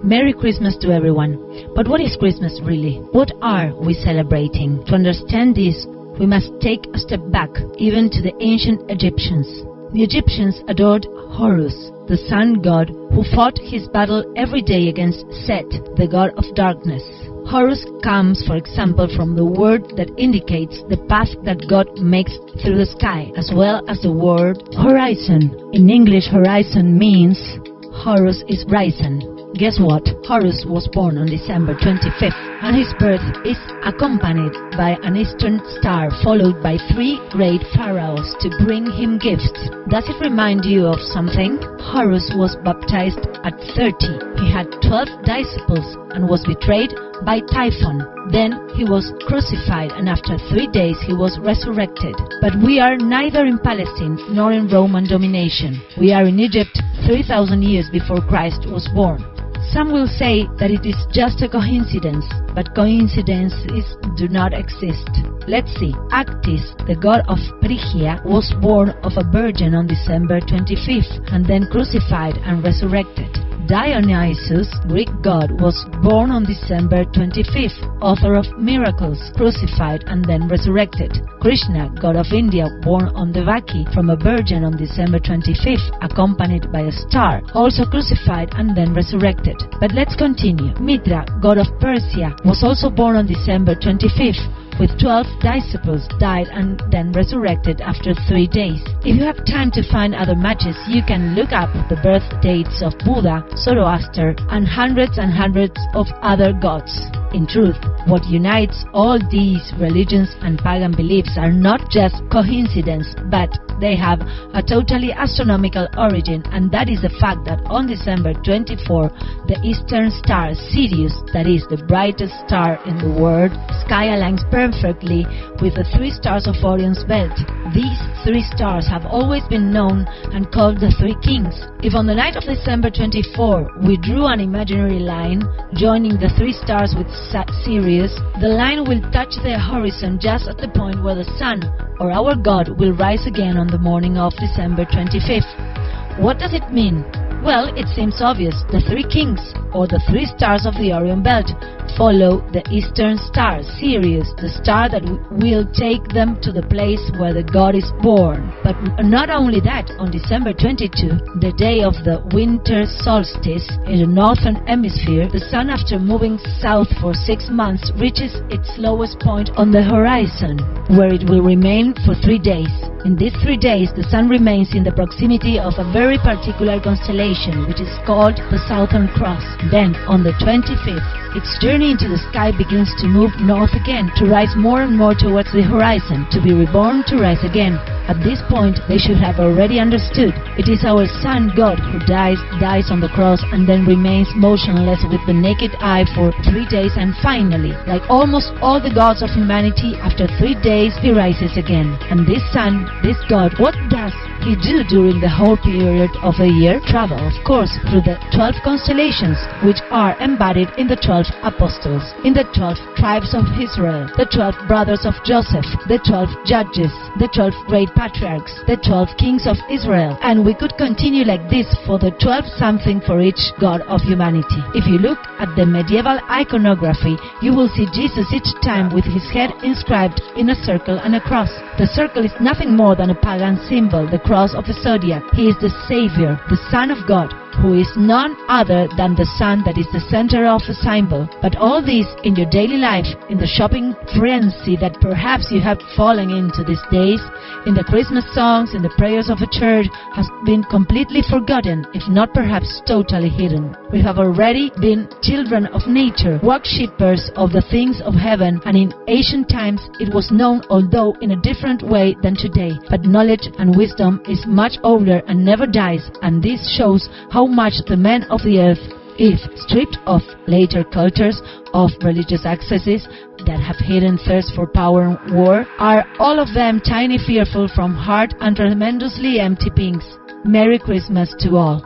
Merry Christmas to everyone. But what is Christmas really? What are we celebrating? To understand this, we must take a step back, even to the ancient Egyptians. The Egyptians adored Horus, the sun god who fought his battle every day against Set, the god of darkness. Horus comes, for example, from the word that indicates the path that God makes through the sky, as well as the word horizon. In English, horizon means Horus is risen. Guess what? Horus was born on December 25th, and his birth is accompanied by an eastern star, followed by 3 great pharaohs to bring him gifts. Does it remind you of something? Horus was baptized at 30. He had 12 disciples and was betrayed by Typhon. Then he was crucified, and after 3 days he was resurrected. But we are neither in Palestine nor in Roman domination. We are in Egypt 3,000 years before Christ was born. Some will say that it is just a coincidence, but coincidences do not exist. Let's see. Actis, the god of Phrygia, was born of a virgin on December 25th and then crucified and resurrected. Dionysus, Greek god, was born on December 25th, author of miracles, crucified and then resurrected. Krishna, god of India, born on Devaki from a virgin on December 25th, accompanied by a star, also crucified and then resurrected. But let's continue. Mithra, god of Persia, was also born on December 25th, with 12 disciples, died and then resurrected after 3 days. If you have time to find other matches, you can look up the birth dates of Buddha, Zoroaster, and hundreds of other gods. In truth, what unites all these religions and pagan beliefs are not just coincidence, but they have a totally astronomical origin, and that is the fact that on December 24, the eastern star Sirius, that is the brightest star in the world, sky aligns perfectly with the 3 stars of Orion's belt. These 3 stars have always been known and called the 3 kings. If on the night of December 24 we drew an imaginary line joining the 3 stars with Sirius, the line will touch the horizon just at the point where the sun, or our God, will rise again on the morning of December 25th. What does it mean? Well, it seems obvious. The 3 kings, or the 3 stars of the Orion belt, follow the eastern star, Sirius, the star that will take them to the place where the god is born. But not only that, on December 22, the day of the winter solstice in the northern hemisphere, the sun, after moving south for 6 months, reaches its lowest point on the horizon, where it will remain for 3 days. In these 3 days, the sun remains in the proximity of a very particular constellation, which is called the Southern Cross. Then, on the 25th, its journey into the sky begins to move north again, to rise more and more towards the horizon, to be reborn, to rise again. At this point, they should have already understood. It is our sun God who dies on the cross and then remains motionless with the naked eye for 3 days, and finally, like almost all the gods of humanity, after 3 days he rises again. And this sun, this God, what does he do during the whole period of a year? Travel, of course, through the 12 constellations, which are embodied in the 12 apostles, in the 12 tribes of Israel, the 12 brothers of Joseph, the 12 judges, the 12 great patriarchs, the 12 kings of Israel, and we could continue like this for the 12 something for each god of humanity. If you look at the medieval iconography, you will see Jesus each time with his head inscribed in a circle and a cross. The circle is nothing more than a pagan symbol, the cross of the zodiac. He is the Savior, the Son of God, who is none other than the sun that is the center of the symbol. But all this in your daily life, in the shopping frenzy that perhaps you have fallen into these days, in the Christmas songs, in the prayers of a church, has been completely forgotten, if not perhaps totally hidden. We have already been children of nature, worshippers of the things of heaven, and in ancient times it was known, although in a different way than today. But knowledge and wisdom is much older and never dies, and this shows how much the men of the earth, if stripped of later cultures, of religious excesses that have hidden thirst for power and war, are all of them tiny, fearful from heart, and tremendously empty pinks. Merry Christmas to all.